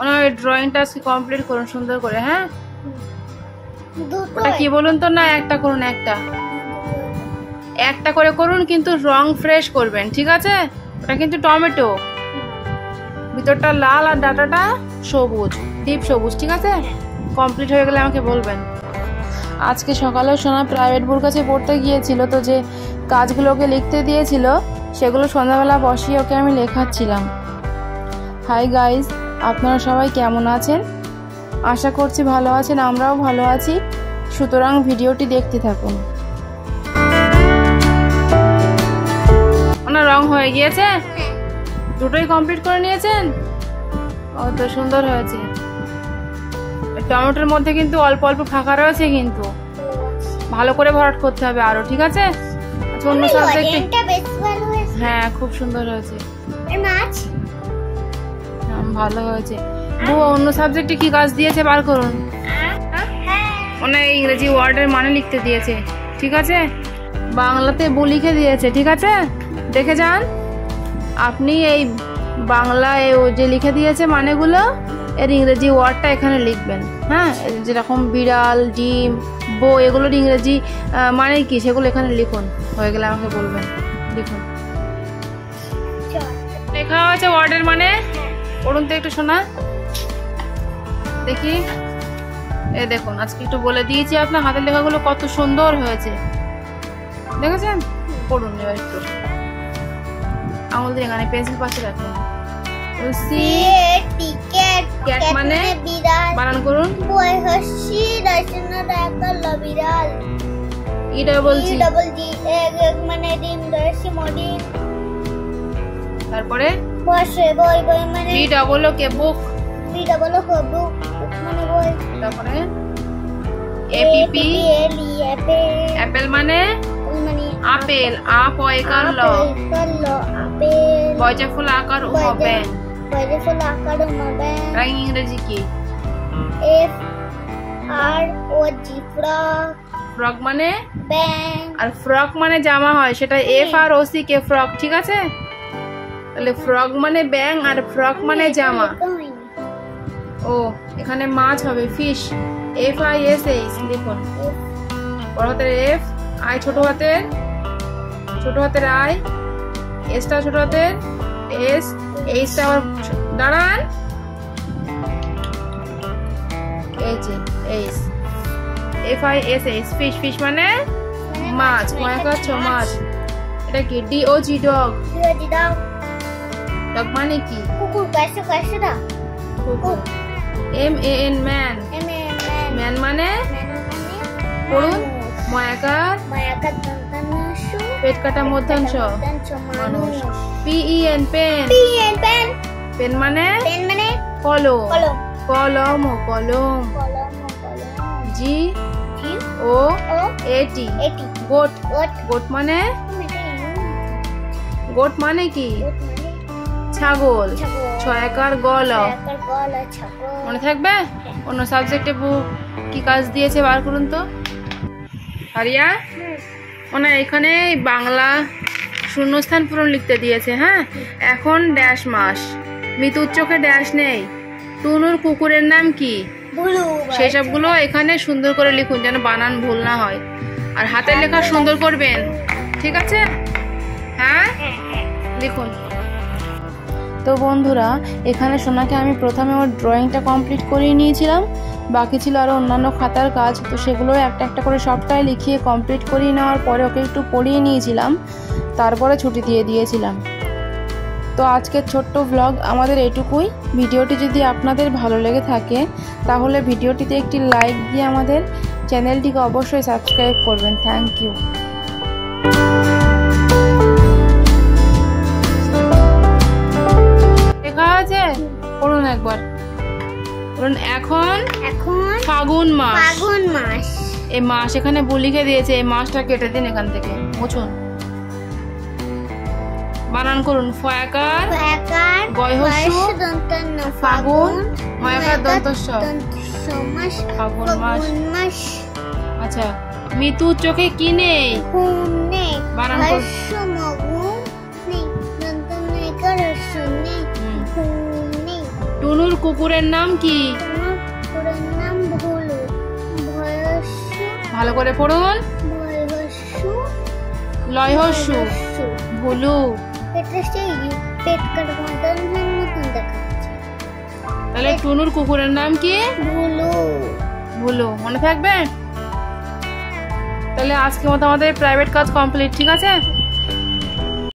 ওনার ড্রয়িংটা আজকে কমপ্লিট করুন সুন্দর করে। হ্যাঁ, ওটা কি বলুন তো? না, একটা করুন, একটা করে করুন, কিন্তু রং ফ্রেশ করবেন, ঠিক আছে? ওটা কিন্তু টমেটো, ভিতরটা লাল আর ডাটাটা সবুজ, ডিপ সবুজ, ঠিক আছে? কমপ্লিট হয়ে গেলে আমাকে বলবেন। আজকে সকালে সোনা প্রাইভেট বোর্ড কাছে পড়তে গিয়েছিল, তো যে কাজগুলোকে লিখতে দিয়েছিল সেগুলো সন্ধ্যাবেলা বসিয়ে ওকে আমি লেখাচ্ছিলাম। হাই গাইজ, আপনারা সবাই কেমন আছেন? আশা করছি ভালো আছেন, আমরাও ভালো আছি। সুতরাং ভিডিওটি দেখতে থাকুন। ওনার রং হয়ে গিয়েছে, দুটোই কমপ্লিট করে নিয়েছেন। ও তো সুন্দর হয়েছে। টমেটোর মধ্যে কিন্তু অল্প অল্প ফাঁকা রয়েছে, কিন্তু ভালো করে ভরাট করতে হবে আরো, ঠিক আছে? আচ্ছা, অন্য সাবজেক্টে হ্যাঁ খুব সুন্দর হয়েছে, ভালো হয়েছে। অন্য সাবজেক্টে কি কাজ দিয়েছে বার করুন। ওনার ইংরেজি ওয়ার্ডের মানে লিখতে দিয়েছে, ঠিক আছে? বাংলাতে বু লিখে দিয়েছে, ঠিক আছে? দেখে যান আপনি। এই বাংলায় ও যে লিখে দিয়েছে মানেগুলো, এর ইংরেজি ওয়ার্ডটা এখানে লিখবেন। হ্যাঁ, যেরকম বিড়াল, ডিম, বউ, এগুলোর ইংরেজি মানে কি সেগুলো এখানে লিখুন। হয়ে গেলে আমাকে বলবেন। লিখুন, লেখা হয়েছে ওয়ার্ডের মানে। পড়ুন তো একটু শোনা দেখি। এ দেখুন, আজকে একটু বলে দিয়েছি আপনার হাতের লেখাগুলো কত সুন্দর হয়েছে, দেখেছেন? পড়ুন এবার একটু। আঙুল দিয়ে এখানে পেন্সিল পাশে রাখুন। ক্যাট মানে বানান করুন। ই ডাবল জি মানে ডিম, মডিন। তারপরে বি ডাবল ও কে বুক, মানে বই। তারপরে এপিপি অ্যাপেল মানে আপেল, আ পয়কার ল, বয়জা ফুল আকার ও হবে। ইংরেজি কি? এফ আর ও জি, ফ্রক। ফ্রক মানে ব্যাং, আর ফ্রক মানে জামা হয়, সেটা এফ আর ও সি কে ফ্রক, ঠিক আছে? তাহলে ফ্রক মানে ব্যাং আর ফ্রক মানে জামা। ও এখানে মাছ হবে, fish, F I S H লিখুন। বড় হাতের এফ, আই ছোট হাতের আই, এসটা ছোট হাতের এস, এইচটা আবার দাঁড়ান, এই যে H, F I S H, fish. Fish মানে মাছ, ময়াকার ছ মাছ। এটা কি? D O G dog. Dog মানে কি? কুকুর। M A N man. Man মানে পড়ুন, ময়াকার পেট কাটা মধ্যাংশ মানুষ। P E N pen. Pen মানে কলম, কলম ও কলম। জি ও এ টি গোট। গোট মানে কি? ছাগল, ছয়াকার গল। মনে থাকবে? অন্য সাবজেক্টে কি কাজ দিয়েছে বার করুন তো। হারিয়া ওনা এখানে বাংলা শূন্যস্থান পূরণ লিখতে দিয়েছে। হ্যাঁ, এখন ড্যাশ মাস, মিতুর চোখে ড্যাশ নেই, টুনুর কুকুরের নাম কি? সেই সবগুলো এখানে সুন্দর করে লিখুন, যেন বানান ভুল না হয়। আর হাতের লেখা সুন্দর করবেন, ঠিক আছে? হ্যাঁ, লিখুন। তো বন্ধুরা, এখানে সোনাকে আমি প্রথমে ওর ড্রয়িংটা কমপ্লিট করিয়ে নিয়েছিলাম, বাকি ছিল আরও অন্যান্য খাতার কাজ, তো সেগুলো একটা একটা করে সবটাই লিখিয়ে কমপ্লিট করিয়ে নেওয়ার পরে ওকে একটু পড়িয়ে নিয়েছিলাম, তারপরে ছুটি দিয়ে দিয়েছিলাম। তো আজকের ছোট্ট ব্লগ আমাদের এইটুকুই। ভিডিওটি যদি আপনাদের ভালো লেগে থাকে তাহলে ভিডিওটিতে একটি লাইক দিয়ে আমাদের চ্যানেলটিকে অবশ্যই সাবস্ক্রাইব করবেন। Thank you. লেখা আছে, পড়ুন একবার। বলুন, এখন ফাগুন মাস। এই মাস এখানে লিখে দিয়েছে, এই মাসটা কেটে দিন এখান থেকে, মুছুন। বানান করুন, ফয়াকার গয়হস্যু ফাগুন, ময়াকার দন্তস্ব ফাগুন মাস। আচ্ছা, মিতুর চোখে কি নেই? বানান করুন। টুনুর কুকুরের নাম কি? কুকুরের নাম ভুলু। ভালো করে পড়ুন। লয়হস্যু ভুলু। এটা সেই পেট কাটার মতন দেখাচ্ছে। তাহলে টুনুর কুকুরের নাম কি? ভুলু। ভুলু মনে থাকবে? তাহলে আজকের মতো আমাদের প্রাইভেট কাজ কমপ্লিট, ঠিক আছে?